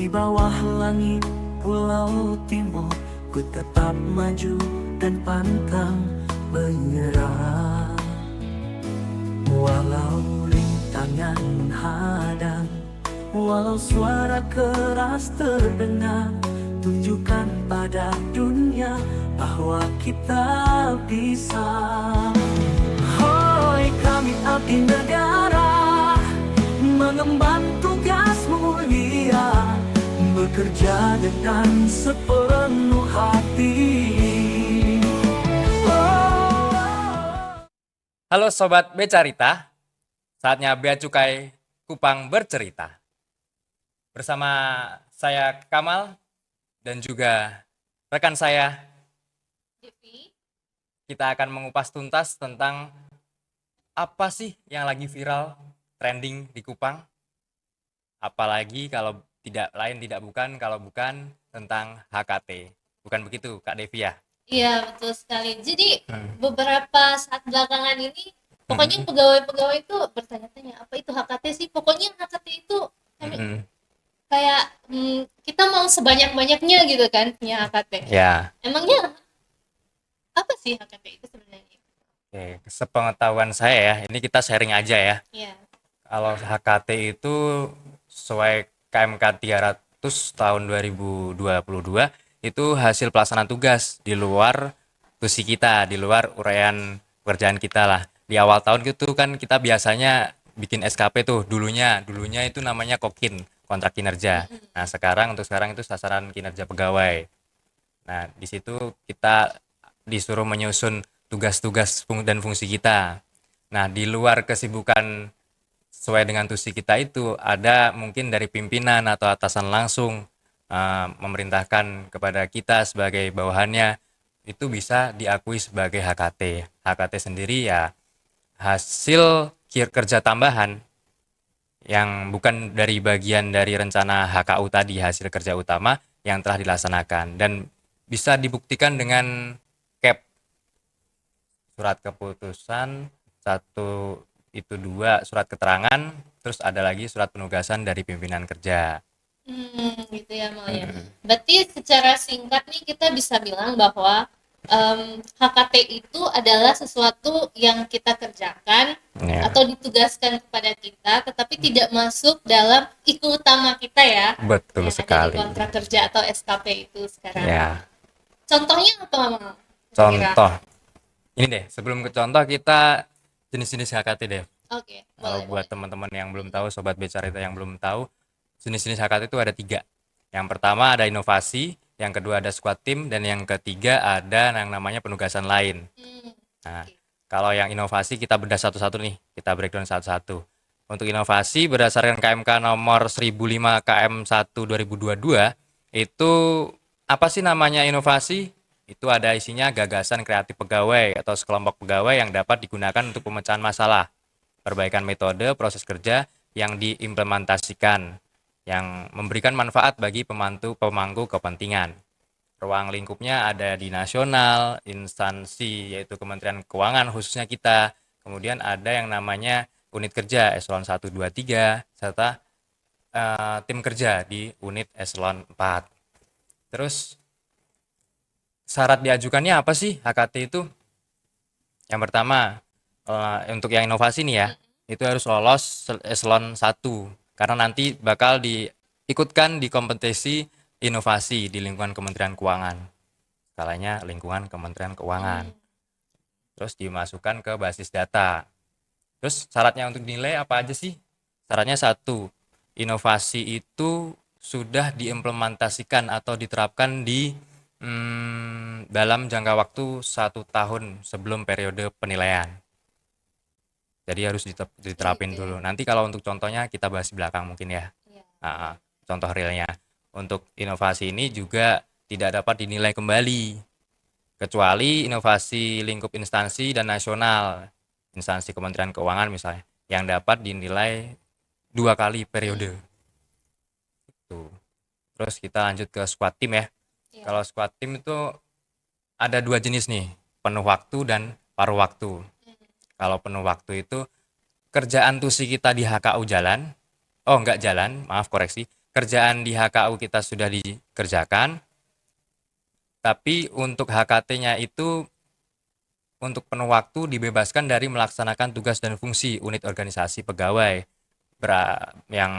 Di bawah langit Pulau Timur, ku tetap maju dan pantang menyerah. Walau rintangan hadang, walau suara keras terdengar, tunjukkan pada dunia bahwa kita bisa. Hoi kami abdi negara, mengemban tugas mulia, bekerja dengan sepenuh hati. Halo Sobat Becarita, saatnya Bea Cukai Kupang bercerita. Bersama saya Kamal dan juga rekan saya, Devi. kita akan mengupas tuntas tentang apa sih yang lagi viral, trending di Kupang. Apalagi kalau tidak lain tidak bukan kalau bukan tentang HKT. Bukan begitu Kak Devi ya? Iya, betul sekali. Jadi beberapa saat belakangan ini, pokoknya pegawai-pegawai itu bertanya-tanya, apa itu HKT sih? Pokoknya HKT itu kayak kita mau sebanyak-banyaknya gitu kan punya HKT. Ya. Emangnya apa sih HKT itu sebenarnya? Oke, sepengetahuan saya ya, ini kita sharing aja ya. Iya. Kalau HKT itu sesuai KMK 300 tahun 2022 itu hasil pelaksanaan tugas di luar tusi kita, di luar uraian pekerjaan kita lah. Di awal tahun itu kan kita biasanya bikin SKP tuh dulunya itu namanya kokin, kontrak kinerja. Nah, untuk sekarang itu sasaran kinerja pegawai. Nah, di situ kita disuruh menyusun tugas-tugas dan fungsi kita. Nah, di luar kesibukan sesuai dengan tusi kita itu ada mungkin dari pimpinan atau atasan langsung memerintahkan kepada kita sebagai bawahannya itu bisa diakui sebagai HKT. HKT sendiri ya hasil kerja tambahan yang bukan dari bagian dari rencana HKU tadi, hasil kerja utama yang telah dilaksanakan dan bisa dibuktikan dengan CAP, surat keputusan, satu itu 2 surat keterangan, terus ada lagi surat penugasan dari pimpinan kerja. Gitu ya Mal ya. Berarti secara singkat nih kita bisa bilang bahwa HKT itu adalah sesuatu yang kita kerjakan atau ditugaskan kepada kita, tetapi tidak masuk dalam IKU utama kita ya. Betul yang sekali. ada di kontrak kerja atau SKP itu sekarang. Ya. Contohnya apa Mal? Contoh. Ini deh, sebelum ke contoh kita jenis-jenis HKT deh. Oke. Kalau buat teman-teman yang belum tahu, Sobat Becarita yang belum tahu, jenis-jenis HKT itu ada 3. Yang pertama ada inovasi, yang kedua ada squad team, dan yang ketiga ada yang namanya penugasan lain. Nah, kalau yang inovasi kita bedah satu-satu nih, kita breakdown satu-satu. Untuk inovasi berdasarkan KMK nomor 1005 KM1 2022, itu apa sih namanya inovasi? Itu ada isinya gagasan kreatif pegawai atau sekelompok pegawai yang dapat digunakan untuk pemecahan masalah, perbaikan metode, proses kerja yang diimplementasikan, yang memberikan manfaat bagi pemangku kepentingan. Ruang lingkupnya ada di nasional, instansi yaitu Kementerian Keuangan khususnya kita, kemudian ada yang namanya unit kerja eselon 1, 2, 3, serta tim kerja di unit eselon 4. Terus syarat diajukannya apa sih HKT itu? Yang pertama, untuk yang inovasi nih ya, itu harus lolos eselon 1 karena nanti bakal diikutkan di kompetisi inovasi di lingkungan Kementerian Keuangan. Skalanya lingkungan Kementerian Keuangan. Terus dimasukkan ke basis data. Terus syaratnya untuk dinilai apa aja sih? Syaratnya 1, inovasi itu sudah diimplementasikan atau diterapkan di dalam jangka waktu 1 tahun sebelum periode penilaian. Jadi harus diterapin dulu. Nanti kalau untuk contohnya kita bahas di belakang mungkin ya. Contoh realnya. Untuk inovasi ini juga tidak dapat dinilai kembali. Kecuali inovasi lingkup instansi dan nasional. Instansi Kementerian Keuangan misalnya. Yang dapat dinilai 2 kali periode. Itu. Terus kita lanjut ke squad team ya. Kalau squad team itu ada 2 jenis nih, penuh waktu dan paruh waktu. Kalau penuh waktu itu kerjaan tusi kita di HKU jalan, enggak jalan, maaf koreksi, kerjaan di HKU kita sudah dikerjakan, tapi untuk HKT-nya itu untuk penuh waktu dibebaskan dari melaksanakan tugas dan fungsi unit organisasi pegawai yang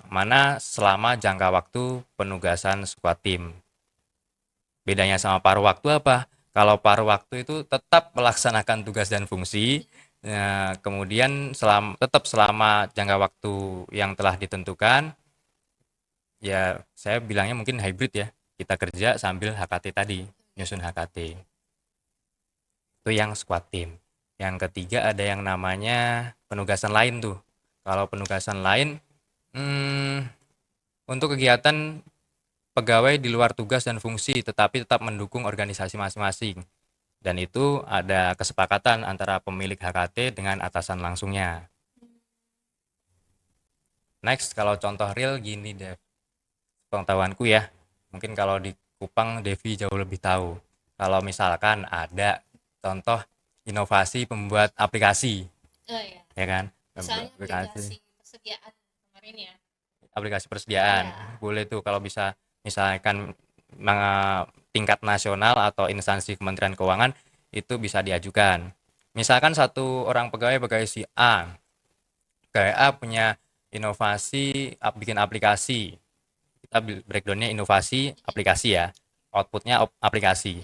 mana selama jangka waktu penugasan squad team. Bedanya sama paruh waktu apa? Kalau paruh waktu itu tetap melaksanakan tugas dan fungsi, kemudian tetap selama jangka waktu yang telah ditentukan, ya saya bilangnya mungkin hybrid ya. Kita kerja sambil HKT tadi, nyusun HKT. Itu yang squad team. Yang ketiga ada yang namanya penugasan lain tuh. Kalau penugasan lain, untuk kegiatan pegawai di luar tugas dan fungsi, tetapi tetap mendukung organisasi masing-masing. Dan itu ada kesepakatan antara pemilik HKT dengan atasan langsungnya. Next, kalau contoh real gini deh, pengetahuanku ya. Mungkin kalau di Kupang, Devi jauh lebih tahu. Kalau misalkan ada contoh inovasi pembuat aplikasi, Oh ya. ya kan? Misalnya aplikasi persediaan kemarin ya. Aplikasi persediaan, boleh tuh kalau bisa misalkan tingkat nasional atau instansi Kementerian Keuangan itu bisa diajukan. Misalkan satu orang pegawai si A, pegawai A punya inovasi bikin aplikasi. Kita breakdownnya inovasi aplikasi ya, outputnya aplikasi.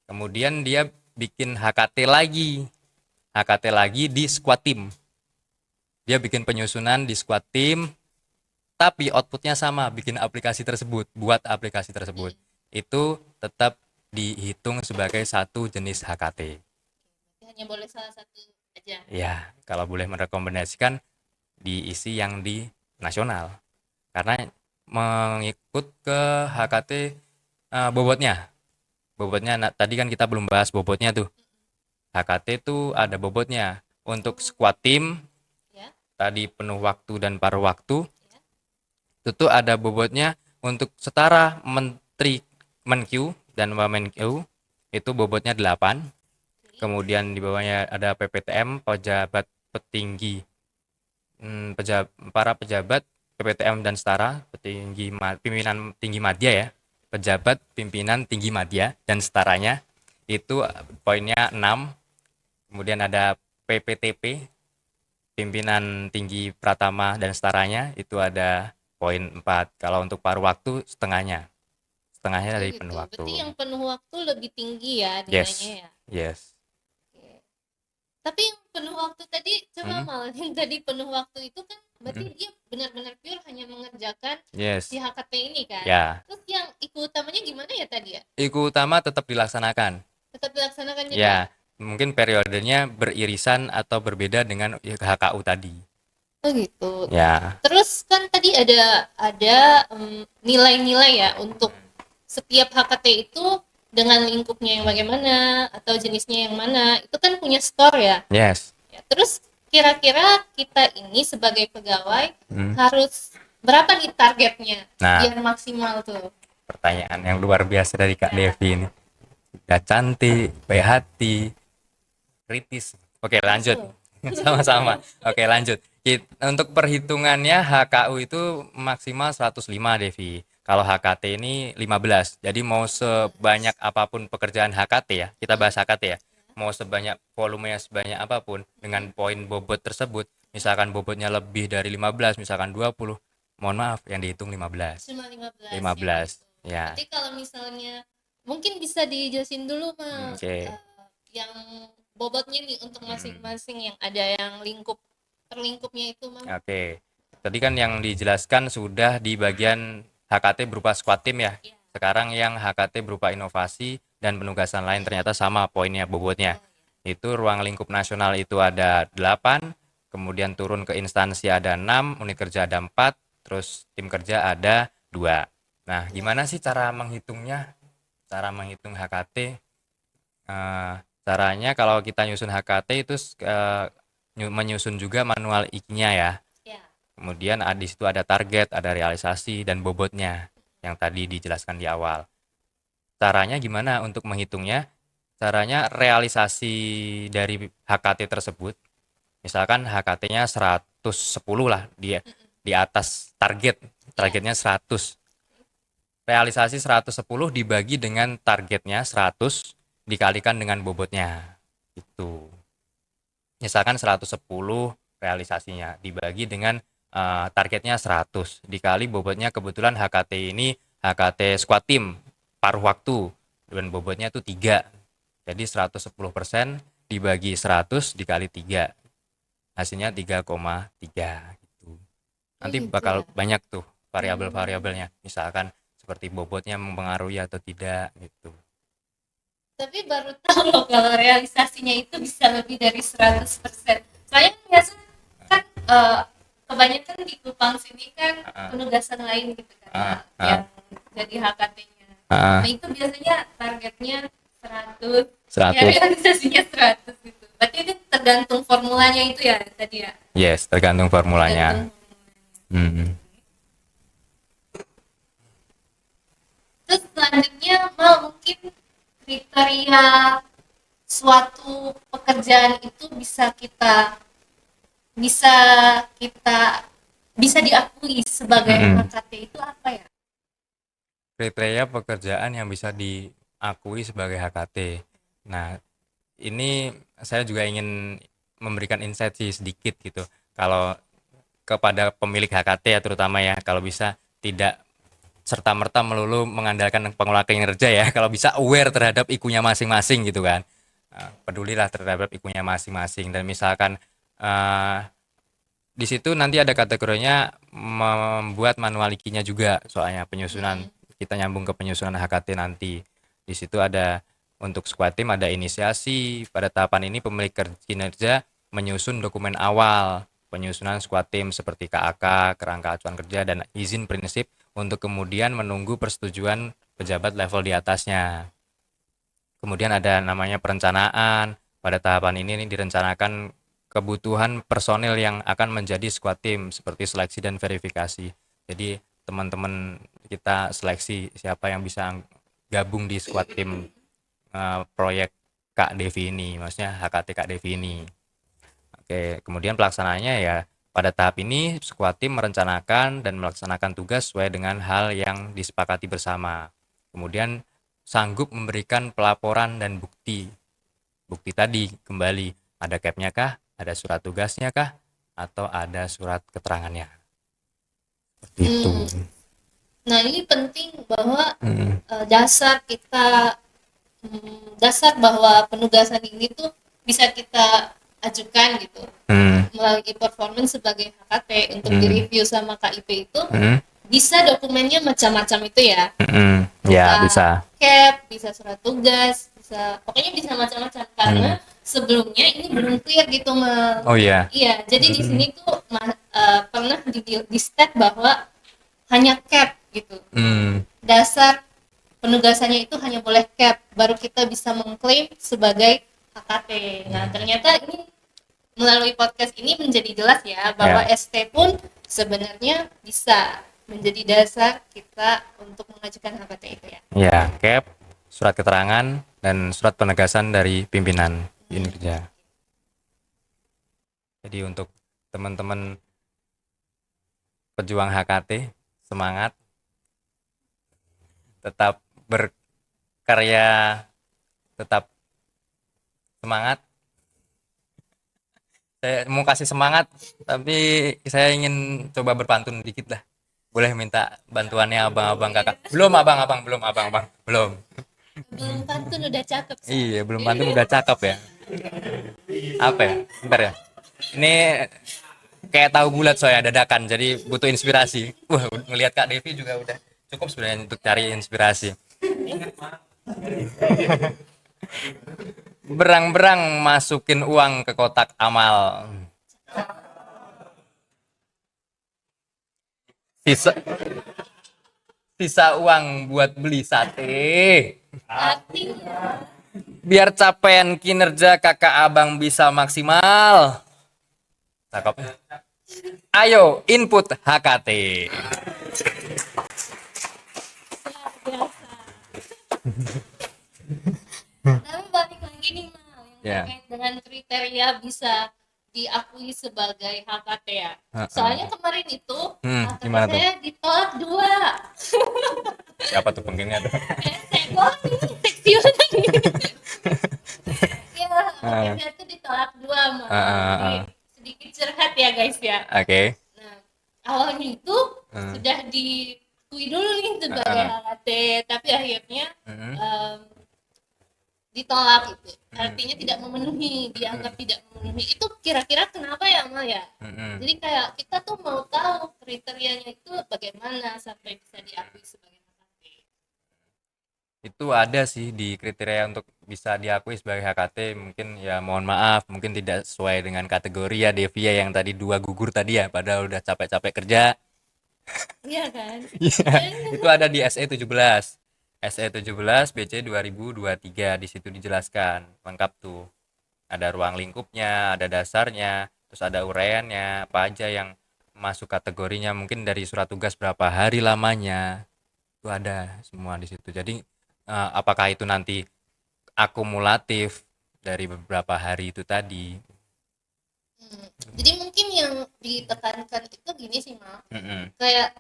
Kemudian dia bikin HKT lagi di squad team. Dia bikin penyusunan di squad team, tapi outputnya sama, bikin aplikasi tersebut, buat aplikasi tersebut. Itu tetap dihitung sebagai satu jenis HKT. Hanya boleh salah satu aja. Ya, kalau boleh merekomendasikan diisi yang di nasional. Karena mengikut ke HKT bobotnya. Bobotnya tadi kan kita belum bahas bobotnya tuh. HKT itu ada bobotnya. Untuk squad team, tadi penuh waktu dan paruh waktu, itu ada bobotnya untuk setara menteri Menq dan Wamenq, itu bobotnya 8. Kemudian di bawahnya ada PPTM, pejabat petinggi, para pejabat PPTM dan setara, pimpinan tinggi madya ya, pejabat pimpinan tinggi madya dan setaranya, itu poinnya 6. Kemudian ada PPTP, pimpinan tinggi pratama dan setaranya, itu ada poin 4. Kalau untuk paruh waktu setengahnya dari gitu. penuh waktu. Berarti yang penuh waktu lebih tinggi ya nilainya ya. Yes. Oke. Tapi yang penuh waktu tadi coba malah yang tadi penuh waktu itu kan berarti dia benar-benar pure hanya mengerjakan si HKT ini kan. Ya. Terus yang IKU utamanya gimana ya tadi ya? IKU utama tetap dilaksanakan. Tetap dilaksanakan juga. Ya, mungkin periodenya beririsan atau berbeda dengan HKU tadi. Oh gitu. Ya. Terus kan tadi ada nilai-nilai ya untuk setiap HKT itu dengan lingkupnya yang bagaimana atau jenisnya yang mana, itu kan punya skor ya. Yes. Ya, terus kira-kira kita ini sebagai pegawai harus berapa nih targetnya biar maksimal tuh? Pertanyaan yang luar biasa dari Kak Devi ini. Udah cantik, baik hati, kritis. Oke, lanjut. Sama-sama. Oke, lanjut. Untuk perhitungannya HKU itu maksimal 105 Devi. Kalau HKT ini 15. Jadi mau sebanyak apapun pekerjaan HKT ya, kita bahas HKT ya. Mau sebanyak volumenya sebanyak apapun dengan poin bobot tersebut, misalkan bobotnya lebih dari 15, misalkan 20, mohon maaf yang dihitung 15. Cuma 15. 15. Ya. Berarti kalau misalnya mungkin bisa dijelasin dulu Mas. Yang bobotnya nih untuk masing-masing yang ada yang terlingkupnya itu Mas. Oke. Tadi kan yang dijelaskan sudah di bagian HKT berupa squad team ya. Sekarang yang HKT berupa inovasi dan penugasan lain ternyata sama poinnya bobotnya. Itu ruang lingkup nasional itu ada 8, kemudian turun ke instansi ada 6, unit kerja ada 4, terus tim kerja ada 2. Nah, gimana sih cara menghitungnya? Cara menghitung HKT? Caranya kalau kita nyusun HKT itu menyusun juga manual IK-nya ya. Kemudian di situ ada target, ada realisasi, dan bobotnya yang tadi dijelaskan di awal. Caranya gimana untuk menghitungnya? Caranya realisasi dari HKT tersebut. Misalkan HKT-nya 110 lah, di atas target targetnya 100. Realisasi 110 dibagi dengan targetnya 100 dikalikan dengan bobotnya. Itu. Misalkan 110 realisasinya dibagi dengan targetnya 100 dikali bobotnya, kebetulan HKT ini HKT squat team paruh waktu dan bobotnya itu 3. Jadi 110% dibagi 100 dikali 3. Hasilnya 3,3 gitu. Nanti Gitu bakal ya. banyak tuh variabel-variabelnya. Misalkan seperti bobotnya mempengaruhi atau tidak gitu. Tapi baru tahu loh kalau realisasinya itu bisa lebih dari 100%. Soalnya biasa kan kebanyakan di Kupang sini kan penugasan lain gitu kan yang jadi HKT-nya. Nah itu biasanya targetnya 100, ya 100. realisasinya 100 gitu. Berarti itu tergantung formulanya itu ya tadi ya. Yes, tergantung formulanya. Tergantung. Terus selanjutnya mungkin kriteria suatu pekerjaan itu bisa kita bisa diakui sebagai HKT itu apa ya? Kriteria pekerjaan yang bisa diakui sebagai HKT. Nah, ini saya juga ingin memberikan insight sih sedikit gitu. Kalau kepada pemilik HKT ya terutama ya, kalau bisa tidak serta-merta melulu mengandalkan pengelola kinerja ya, kalau bisa aware terhadap IQ-nya masing-masing gitu kan. Pedulilah terhadap IQ-nya masing-masing dan misalkan di situ nanti ada kategorinya membuat manual IQ-nya juga, soalnya penyusunan kita nyambung ke penyusunan HKT nanti. Di situ ada untuk squad team ada inisiasi. Pada tahapan ini pemilik kinerja menyusun dokumen awal penyusunan squad team seperti KAK, kerangka acuan kerja dan izin prinsip untuk kemudian menunggu persetujuan pejabat level di atasnya. Kemudian ada namanya perencanaan. Pada tahapan ini direncanakan kebutuhan personil yang akan menjadi squad team seperti seleksi dan verifikasi. Jadi teman-teman kita seleksi siapa yang bisa gabung di squad team proyek Kak Devi ini, maksudnya HKT Kak Devi ini. Oke, kemudian pelaksanaannya ya pada tahap ini squad team merencanakan dan melaksanakan tugas sesuai dengan hal yang disepakati bersama. Kemudian sanggup memberikan pelaporan dan bukti. Bukti tadi kembali ada cap-nya kah? Ada surat tugasnya kah? Atau ada surat keterangannya? Seperti itu. Nah ini penting bahwa dasar bahwa penugasan ini tuh bisa kita ajukan gitu melalui performance sebagai HKT untuk direview sama KIP itu bisa dokumennya macam-macam itu ya. Ya bisa. Cap, bisa surat tugas, pokoknya bisa macam-macam karena sebelumnya ini belum clear gitu Mal. Oh iya. Iya, jadi di sini tuh pernah di state bahwa hanya cap gitu. Dasar penugasannya itu hanya boleh cap, baru kita bisa mengklaim sebagai HKT. Nah, ternyata ini melalui podcast ini menjadi jelas ya bahwa ST pun sebenarnya bisa menjadi dasar kita untuk mengajukan HKT itu ya. Ya, cap, surat keterangan dan surat penegasan dari pimpinan unit kerja. Jadi untuk teman-teman pejuang HKT, semangat, tetap berkarya, tetap semangat. Saya mau kasih semangat, tapi saya ingin coba berpantun dikit lah. Boleh minta bantuannya abang-abang kakak? Belum abang-abang, belum. Belum pantun udah cakep sih. Iya, belum pantun udah cakep ya. Apa ya? Bentar ya. Ini kayak tahu bulat soalnya dadakan, jadi butuh inspirasi. Wah, ngelihat Kak Devi juga udah cukup sebenarnya untuk cari inspirasi. Berang-berang masukin uang ke kotak amal. Sisa uang buat beli sate. Artinya Biar capaian kinerja kakak abang bisa maksimal. Cakep. Ayo input HKT. tapi balik lagi nih Mal, yang Ya. terkait dengan kriteria bisa diakui sebagai HKT ya. Heeh. Soalnya kemarin itu HKT Gimana tuh? saya ditolak 2. Siapa tuh pengennya tuh? Senggol nih, seksion nih. Ya, Ah. HKT itu ditolak 2 mah. Ah. Jadi sedikit curhat ya guys ya. Oke. Nah, awalnya itu Hmm. sudah diakui dulu nih sebagai HKT, tapi akhirnya Hmm. ditolak itu. Artinya tidak memenuhi, dianggap tidak memenuhi. Itu kira-kira kenapa ya, Mal ya? Hmm. Jadi kayak kita tuh mau tahu kriterianya itu bagaimana sampai bisa diakui sebagai HKT. Itu ada sih di kriteria untuk bisa diakui sebagai HKT. Mungkin ya mohon maaf, mungkin tidak sesuai dengan kategori ya Devia yang tadi 2 gugur tadi ya, padahal udah capek-capek kerja. Iya kan? Iya, itu ada di SE 17. SE 17 BC 2023, di situ dijelaskan lengkap tuh. Ada ruang lingkupnya, ada dasarnya, terus ada uraiannya, apa aja yang masuk kategorinya, mungkin dari surat tugas berapa hari lamanya. Itu ada semua di situ. Jadi apakah itu nanti akumulatif dari beberapa hari itu tadi? Jadi mungkin yang ditekankan itu gini sih, Mal. Mm-mm. Kayak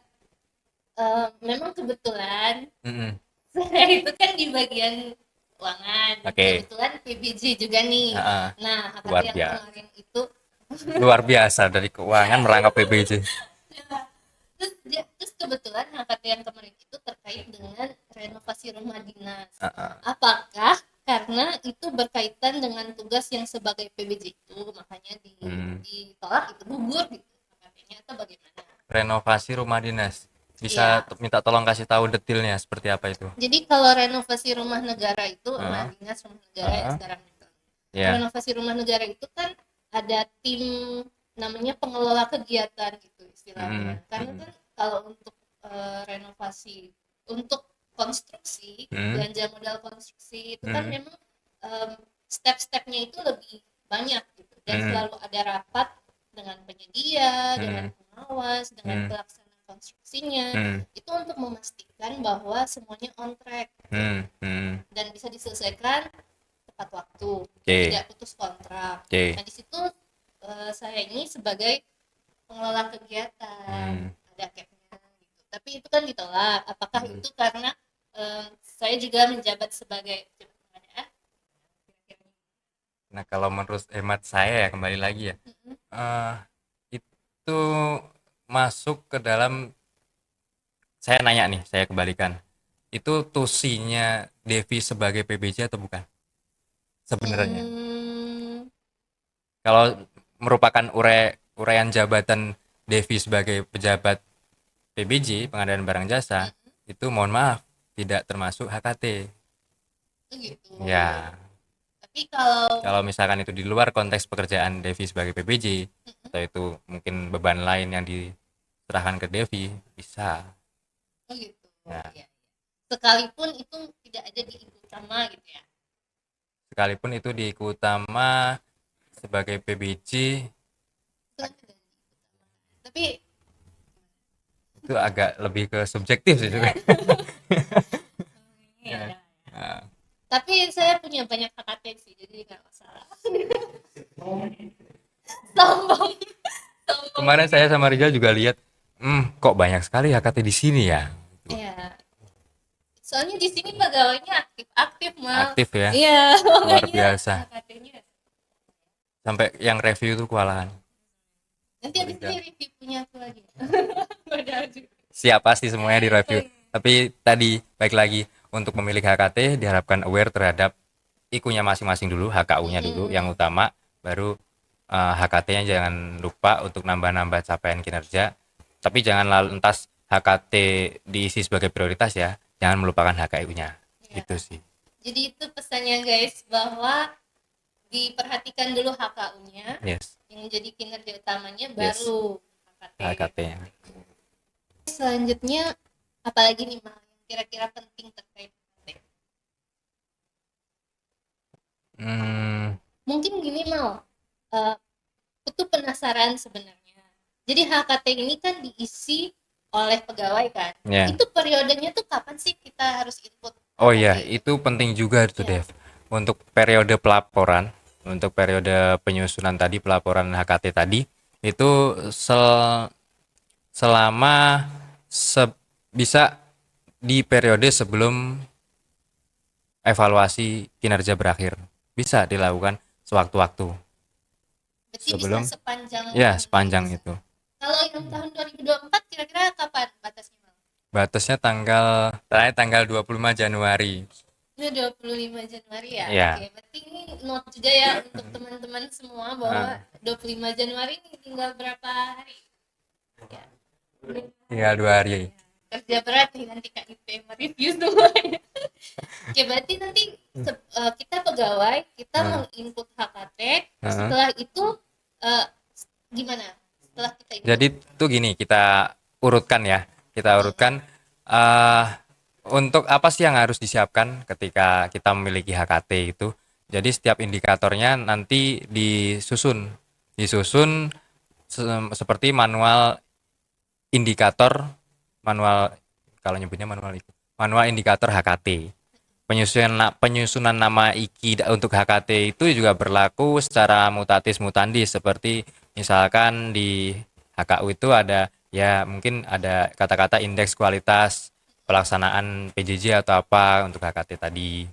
memang kebetulan Mm-mm. saya itu kan di bagian keuangan. Oke. Kebetulan PBJ juga nih. Heeh. Nah, HKT Luar yang biasa. kemarin itu Luar biasa dari keuangan merangkap PBJ. terus kebetulan HKT yang kemarin itu terkait dengan renovasi rumah dinas. Heeh. Apakah karena itu berkaitan dengan tugas yang sebagai PBJ itu makanya ditolak, itu gugur gitu HKT-nya, atau bagaimana? Renovasi rumah dinas. Bisa minta tolong kasih tahu detailnya seperti apa itu? Jadi kalau renovasi rumah negara itu rumah dinas rumah negara yang sekarang itu. Ya. Renovasi rumah negara itu kan ada tim namanya pengelola kegiatan gitu istilahnya. Karena kan kalau untuk renovasi untuk konstruksi, belanja modal konstruksi itu kan memang step-stepnya itu lebih banyak gitu, dan selalu ada rapat dengan penyedia, dengan pengawas, dengan pelaksana konstruksinya, itu untuk memastikan bahwa semuanya on track dan bisa diselesaikan tepat waktu, tidak putus kontrak. Nah di situ saya ini sebagai pengelola kegiatan ada capnya gitu. Tapi itu kan ditolak. Apakah itu karena saya juga menjabat sebagai pengadaan? Nah kalau menurut hemat saya ya, kembali lagi ya, itu masuk ke dalam, saya nanya nih, saya kembalikan, itu tusinya Devi sebagai PBJ atau bukan sebenarnya? Kalau merupakan uraian jabatan Devi sebagai pejabat PBJ, pengadaan barang jasa, itu mohon maaf tidak termasuk HKT. Gitu. Ya. Tapi kalau misalkan itu di luar konteks pekerjaan Devi sebagai PBJ, atau itu mungkin beban lain yang diserahkan ke Devi, bisa. Gitu. Ya. Ya. Sekalipun itu tidak ada di ibu utama gitu ya. Sekalipun itu di iku utama sebagai PBJ, tapi itu agak lebih ke subjektif sih juga. ya. Nah, Tapi saya punya banyak HKT sih, jadi nggak masalah. Sombong. kemarin saya sama Rizal juga lihat, kok banyak sekali HKT di sini ya. Iya. Soalnya di sini pegawainya aktif mah. Aktif ya. Iya. Luar biasa. HKT-nya. Sampai yang review itu kewalahan. Nanti abis ini review punya aku lagi. Siap, pasti semuanya di review. Tapi tadi baik lagi, untuk memilih HKT diharapkan aware terhadap IKU-nya masing-masing dulu, HKU-nya dulu yang utama, baru HKT-nya jangan lupa untuk nambah-nambah capaian kinerja. Tapi jangan lantas HKT diisi sebagai prioritas ya, jangan melupakan HKU-nya. Gitu sih. Jadi itu pesannya guys, bahwa diperhatikan dulu HKU-nya, yang jadi kinerja utamanya, baru HKT-nya. Selanjutnya apalagi nih Mal yang kira-kira penting terkait HKT? Mungkin gini Mal, itu penasaran sebenarnya. Jadi HKT ini kan diisi oleh pegawai kan, itu periodenya tuh kapan sih kita harus input? Oh iya, itu penting juga tuh Dev. Untuk periode pelaporan Untuk periode penyusunan tadi, pelaporan HKT tadi itu selama bisa di periode sebelum evaluasi kinerja berakhir, bisa dilakukan sewaktu-waktu Berarti sebelum bisa sepanjang sepanjang itu. Kalau yang tahun 2024 kira-kira kapan batasnya, Mal? Batasnya tanggal 25 Januari. Ini 25 Januari ya? Iya. Oke, berarti ini note juga ya untuk teman-teman semua bahwa 25 Januari ini tinggal berapa hari? Ya. Tinggal 2 hari. Kerja berat nih nanti KIP mereview semuanya. Oke, berarti nanti kita pegawai, kita menginput HKT, setelah itu gimana? Setelah kita input. Jadi tuh gini, kita urutkan ya. Kita urutkan untuk apa sih yang harus disiapkan ketika kita memiliki HKT itu. Jadi setiap indikatornya nanti disusun seperti manual indikator, kalau nyebutnya manual indikator HKT. Penyusunan nama IKI untuk HKT itu juga berlaku secara mutatis mutandis, seperti misalkan di HKU itu ada ya mungkin ada kata-kata indeks kualitas pelaksanaan PJJ atau apa untuk HKT tadi.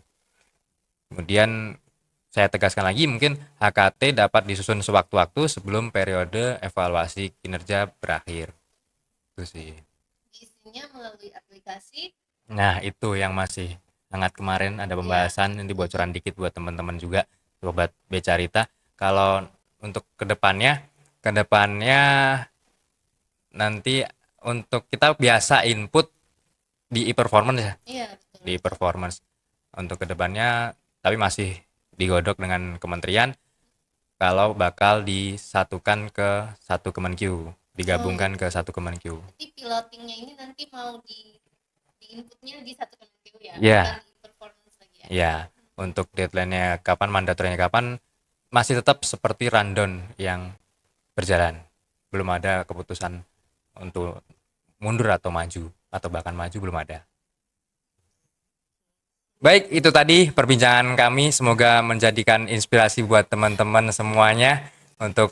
Kemudian saya tegaskan lagi, mungkin HKT dapat disusun sewaktu-waktu sebelum periode evaluasi kinerja berakhir. Itu sih. Isinya melalui aplikasi. Nah, itu yang masih hangat kemarin ada pembahasan, nanti bocoran dikit buat teman-teman juga sobat Becarita. Kalau untuk kedepannya nanti untuk kita biasa input di e-performance ya. Iya, betul. Di e-performance. Untuk kedepannya tapi masih digodok dengan kementerian kalau bakal disatukan ke satu Kemenkyu, digabungkan ke satu Kemenkyu. Jadi pilotingnya ini nanti mau di inputnya di satu Kemenkyu ya, Iya. bukan di performance lagi ya. Ya, untuk deadline-nya kapan, mandatornya kapan, masih tetap seperti rundown yang berjalan. Belum ada keputusan untuk mundur atau maju, atau bahkan maju belum ada. Baik, itu tadi perbincangan kami. Semoga menjadikan inspirasi buat teman-teman semuanya. Untuk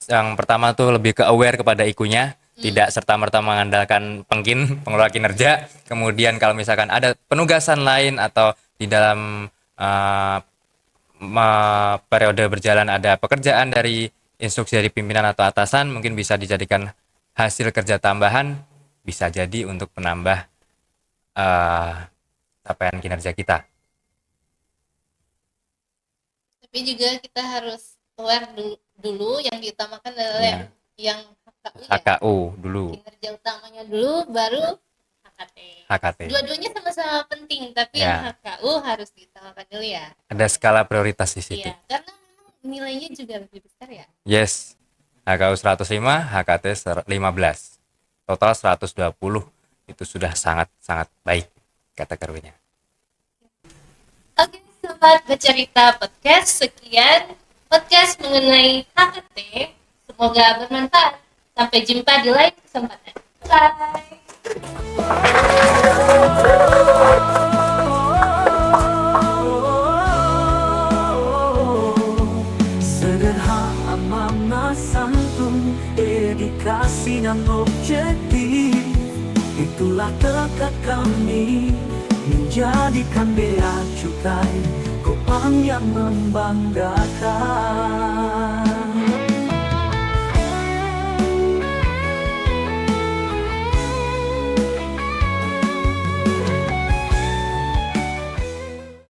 yang pertama tuh lebih ke aware kepada IKU-nya, tidak serta-merta mengandalkan pengelola kinerja. Kemudian kalau misalkan ada penugasan lain atau di dalam periode berjalan ada pekerjaan dari instruksi dari pimpinan atau atasan, mungkin bisa dijadikan hasil kerja tambahan, bisa jadi untuk menambah capaian kinerja kita. Tapi juga kita harus aware dulu yang diutamakan adalah yang HKU, HKU dulu. Kinerja utamanya dulu, baru HKT. Dua-duanya sama-sama penting, tapi yang HKU harus diutamakan dulu ya. Ada skala prioritas di situ. Iya, karena nilainya juga lebih besar ya. Yes. HKU 105, HKT 15. Total 120. Itu sudah sangat-sangat baik kategorinya. Oke, sobat Bercerita Podcast, sekian podcast mengenai HKT. Semoga bermanfaat. Sampai jumpa di lain kesempatan. Bye. Sederhana santun, dedikasi dan objektif, itulah tekad kami menjadikan bea cukai Kopang yang membanggakan.